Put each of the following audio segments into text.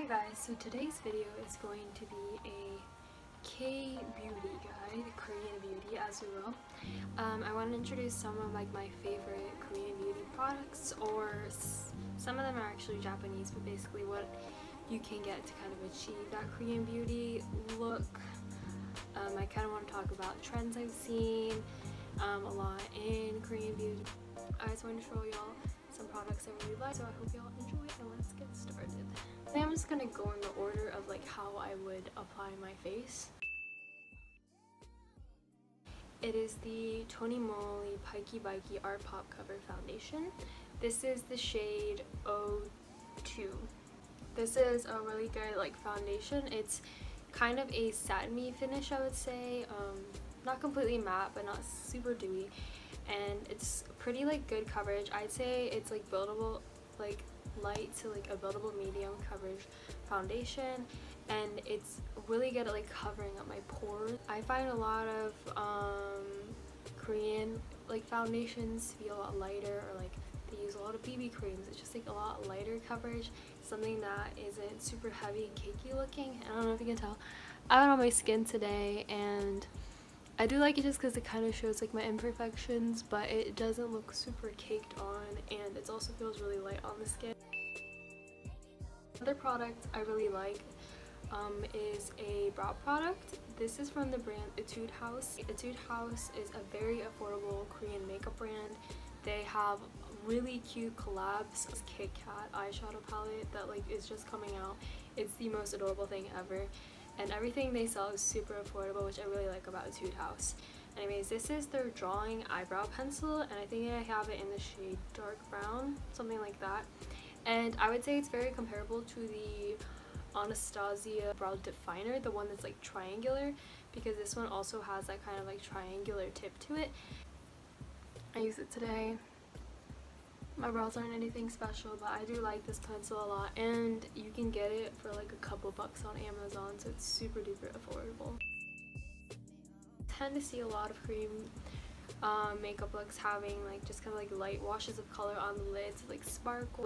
Hi guys, so today's video is going to be a K-beauty guide, Korean beauty as we will. I want to introduce some of my favorite Korean beauty products, or some of them are actually Japanese, but basically what you can get to kind of achieve that Korean beauty look. I kind of want to talk about trends I've seen a lot in Korean beauty. I just wanted to show y'all some products I really like, so I hope y'all enjoy it, and let's get started. Today I'm just gonna go in the order of how I would apply my face. It is the Tony Moly Pikey Bikey Art Pop Cover Foundation. This is the shade 02. This is a really good foundation. It's kind of a satiny finish, I would say. Not completely matte, but not super dewy. And it's pretty good coverage. I'd say it's buildable, light to a buildable medium coverage foundation, and it's really good at covering up my pores. I find a lot of Korean foundations to be a lot lighter, or they use a lot of BB creams. It's just a lot lighter coverage, something that isn't super heavy and cakey looking. I don't know if you can tell, I have it on my skin today, and I do like it just because it kind of shows my imperfections, but it doesn't look super caked on, and it also feels really light on the skin. Another product I really like is a brow product. This is from the brand Etude House. Etude House is a very affordable Korean makeup brand. They have really cute collabs. This Kit Kat eyeshadow palette that is just coming out. It's the most adorable thing ever. And everything they sell is super affordable, which I really like about Etude House. Anyways, this is their drawing eyebrow pencil, and I think I have it in the shade dark brown, something like that. And I would say it's very comparable to the Anastasia brow definer, the one that's triangular, because this one also has that kind of triangular tip to it. I use it today. My brows aren't anything special, but I do like this pencil a lot, and you can get it for a couple bucks on Amazon, so it's super duper affordable. I tend to see a lot of Korean makeup looks having just kind of light washes of color on the lids, sparkle,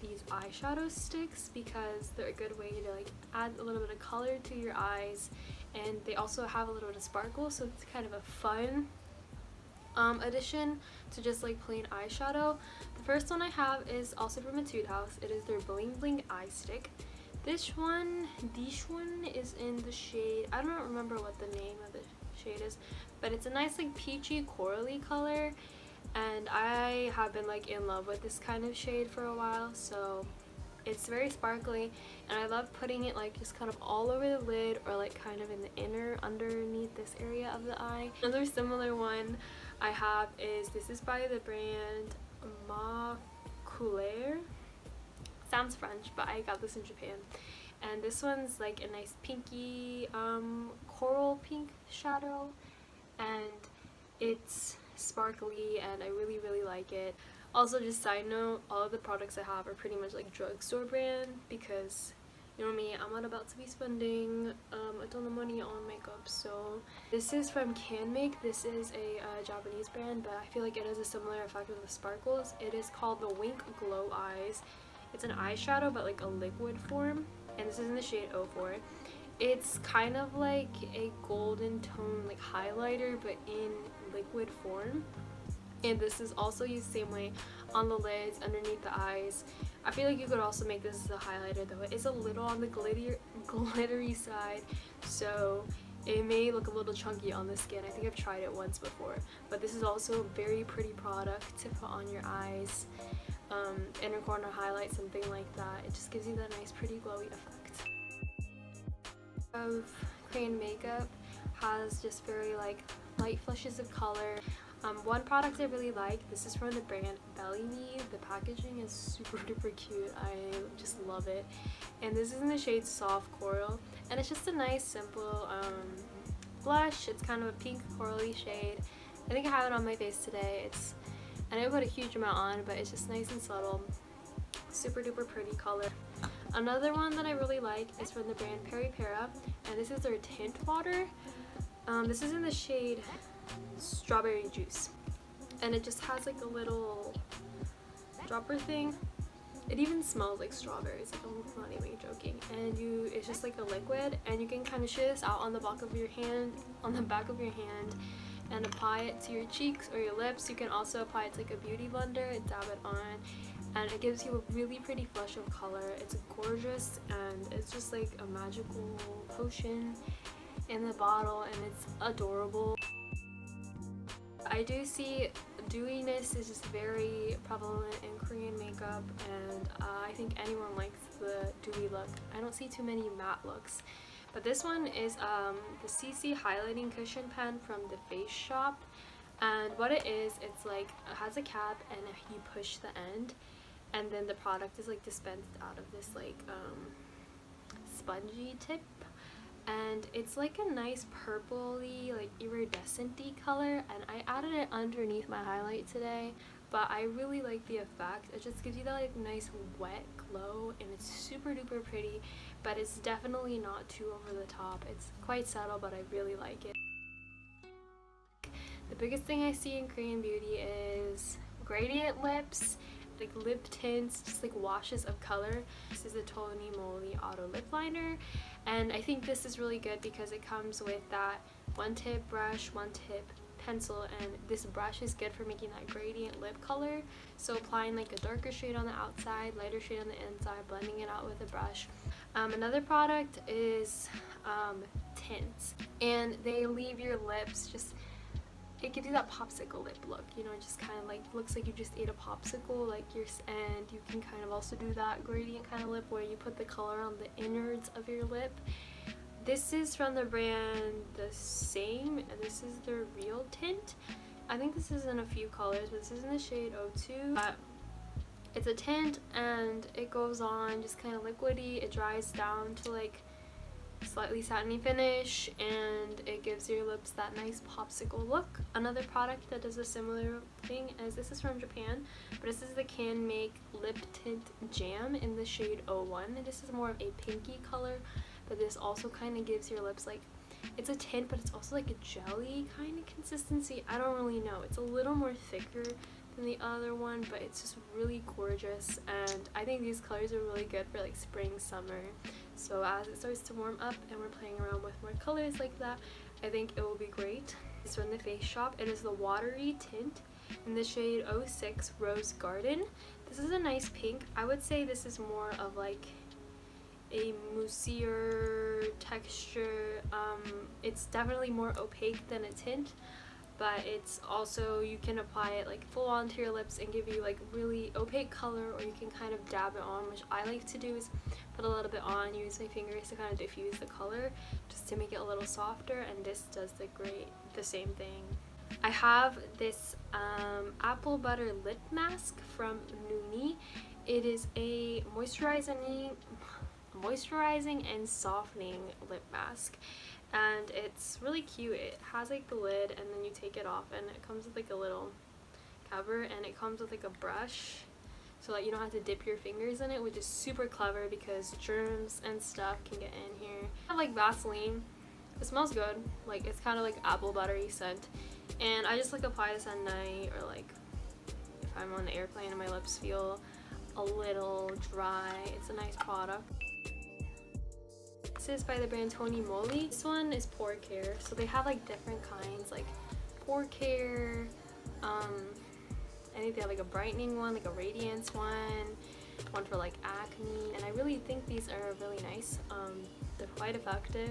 these eyeshadow sticks, because they're a good way to add a little bit of color to your eyes, and they also have a little bit of sparkle, so it's kind of a fun addition to just plain eyeshadow. The first one I have is also from Etude House. It is their Bling Bling eye stick. This one is in the shade, I don't remember what the name of the shade is, but it's a nice peachy corally color, and I have been in love with this kind of shade for a while. So it's very sparkly, and I love putting it just kind of all over the lid, or kind of in the inner underneath this area of the eye. Another similar one I have is, this is by the brand Maculaire. Sounds French, but I got this in Japan. And this one's a nice pinky coral pink shadow, and it's sparkly, and I really really like it. Also, just side note, all of the products I have are pretty much drugstore brand, because you know me, I'm not about to be spending a ton of money on makeup. So this is from Can Make. This is a Japanese brand, but I feel it has a similar effect with the sparkles. It is called the Wink Glow Eyes. It's an eyeshadow, but a liquid form, and this is in the shade 04. It's kind of a golden tone highlighter, but in liquid form. And this is also used the same way on the lids, underneath the eyes. I feel you could also make this as a highlighter, though it is a little on the glittery side, so it may look a little chunky on the skin. I think I've tried it once before, but this is also a very pretty product to put on your eyes, inner corner highlight, something like that. It just gives you that nice pretty glowy effect. Of Korean makeup has just very light flushes of color. One product I really like, this is from the brand Belly Me. The packaging is super duper cute. I just love it. And this is in the shade Soft Coral, and it's just a nice simple blush. It's kind of a pink corally shade. I think I have it on my face today. I didn't put a huge amount on, but it's just nice and subtle. Super duper pretty color. Another one that I really like is from the brand Peri Pera, and this is their tint water. This is in the shade Strawberry Juice, and it just has a little dropper thing It even smells like strawberries, like I'm not even joking. And it's just like a liquid, and you can kind of shake this out on the back of your hand, and apply it to your cheeks or your lips. You can also apply it to like a beauty blender and dab it on, and it gives you a really pretty flush of color. It's gorgeous, and it's just like a magical potion in the bottle, and it's adorable. I do see dewiness is just very prevalent in Korean makeup, and I think anyone likes the dewy look. I don't see too many matte looks. But this one is the CC highlighting cushion pen from the Face Shop, and what it is, it's like it has a cap, and if you push the end, and then the product is like dispensed out of this like spongy tip, and it's like a nice purpley, like iridescent-y color, and I added it underneath my highlight today, but I really like the effect. It just gives you that like nice wet glow, and it's super duper pretty, but it's definitely not too over the top. It's quite subtle, but I really like it. The biggest thing I see in Korean beauty is gradient lips, like lip tints, just like washes of color. This is the Tony Moly Auto Lip Liner, and I think this is really good because it comes with that one tip brush, one tip pencil, and this brush is good for making that gradient lip color. So applying like a darker shade on the outside, lighter shade on the inside, blending it out with a brush. Another product is tints, and they leave your lips just, it gives you that popsicle lip look, you know, it just kind of like looks like you just ate a popsicle, like and you can kind of also do that gradient kind of lip where you put the color on the innards of your lip. This is from the brand The Same, and this is their real tint. I think this is in a few colors, but this is in the shade 02. But it's a tint, and it goes on just kind of liquidy. It dries down to like slightly satiny finish, and it gives your lips that nice popsicle look. Another product that does a similar thing is, this is from Japan, but this is the Can Make Lip Tint Jam in the shade 01, and this is more of a pinky color, but this also kind of gives your lips like, it's a tint, but it's also like a jelly kind of consistency. I don't really know. It's a little more thicker than the other one, but it's just really gorgeous, and I think these colors are really good for like spring, summer. So as it starts to warm up and we're playing around with more colors like that, I think it will be great. It's from the Face Shop. It is the Watery Tint in the shade 06 Rose Garden. This is a nice pink. I would say this is more of like a moussier texture. It's definitely more opaque than a tint, but it's also, you can apply it like full onto your lips and give you like really opaque color, or you can kind of dab it on, which I like to do is put a little bit on, use my fingers to kind of diffuse the color just to make it a little softer, and this does the same thing. I have this apple butter lip mask from Nuni. It is a moisturizing and softening lip mask, and it's really cute. It has like the lid, and then you take it off, and it comes with like a little cover, and it comes with like a brush so that you don't have to dip your fingers in it, which is super clever because germs and stuff can get in here. I have like Vaseline. It smells good, like it's kind of like apple buttery scent, and I just like apply this at night, or like if I'm on the airplane and my lips feel a little dry. It's a nice product. This is by the brand Tony Moly. This one is pore care, so they have like different kinds, like pore care, I think they have like a brightening one, like a radiance one for like acne, and I really think these are really nice. They're quite effective.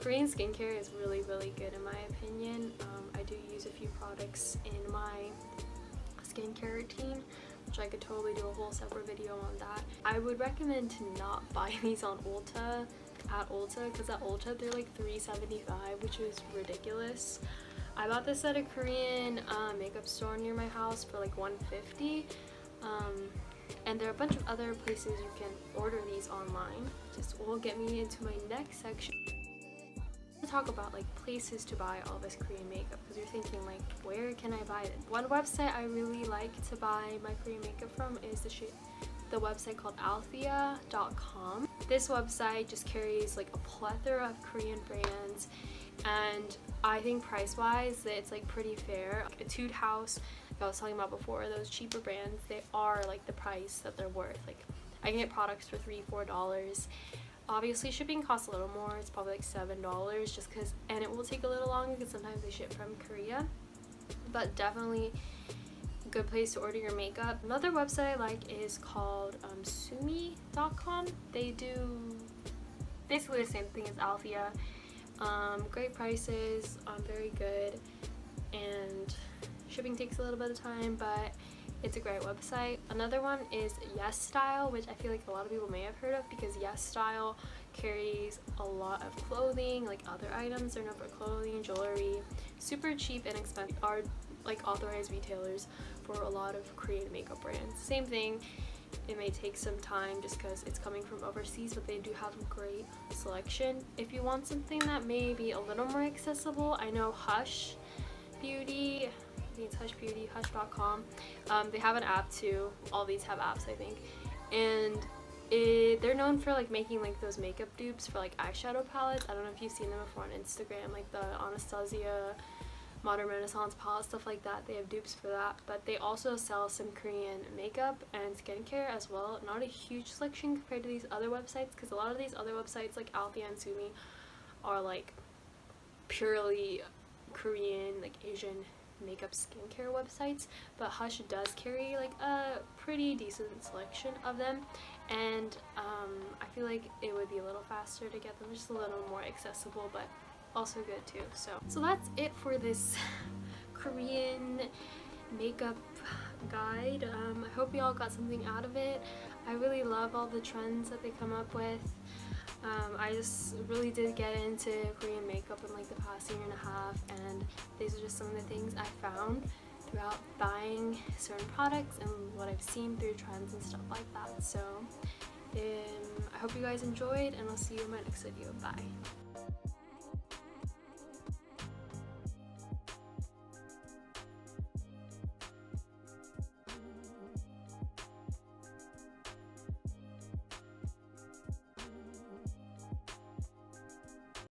Korean skincare is really good in my opinion. I do use a few products in my skincare routine, which I could totally do a whole separate video on that. I would recommend to not buy these on Ulta, because at Ulta they're like $3.75, which is ridiculous. I bought this at a Korean makeup store near my house for like $1.50, and there are a bunch of other places you can order these online. Just will get me into my next section. To talk about like places to buy all this Korean makeup, because you're thinking like, where can I buy it? One website I really like to buy my Korean makeup from is the website called althea.com. This website just carries like a plethora of Korean brands, and I think price wise it's like pretty fair. Etude House like I was talking about before, those cheaper brands, they are like the price that they're worth. Like I can get products for $3-4. Obviously shipping costs a little more, it's probably like $7 just because, and it will take a little longer because sometimes they ship from Korea, but definitely a good place to order your makeup. Another website I like is called sumi.com. They do basically the same thing as Althea. Great prices, very good, and shipping takes a little bit of time, but it's a great website. Another one is Yes Style, which I feel like a lot of people may have heard of because Yes Style carries a lot of clothing, like other items. They're known for clothing, jewelry, super cheap and expensive, are like authorized retailers for a lot of Korean makeup brands. Same thing, it may take some time just because it's coming from overseas, but they do have a great selection. If you want something that may be a little more accessible, I know Hush Beauty, I think it's Hush Beauty, Hush.com. They have an app too. All these have apps, I think, and they're known for like making like those makeup dupes for like eyeshadow palettes. I don't know if you've seen them before on Instagram, like the Anastasia Modern Renaissance palette, stuff like that. They have dupes for that, but they also sell some Korean makeup and skincare as well. Not a huge selection compared to these other websites, because a lot of these other websites like Althea and Sumi are like purely Korean, like Asian makeup skincare websites, but Hush does carry like a pretty decent selection of them, and I feel like it would be a little faster to get them, just a little more accessible, but also good too. So that's it for this Korean makeup guide. I hope you all got something out of it. I really love all the trends that they come up with. I just really did get into Korean makeup in like the past year and a half, and these are just some of the things I found throughout buying certain products and what I've seen through trends and stuff like that. So I hope you guys enjoyed, and I'll see you in my next video. Bye.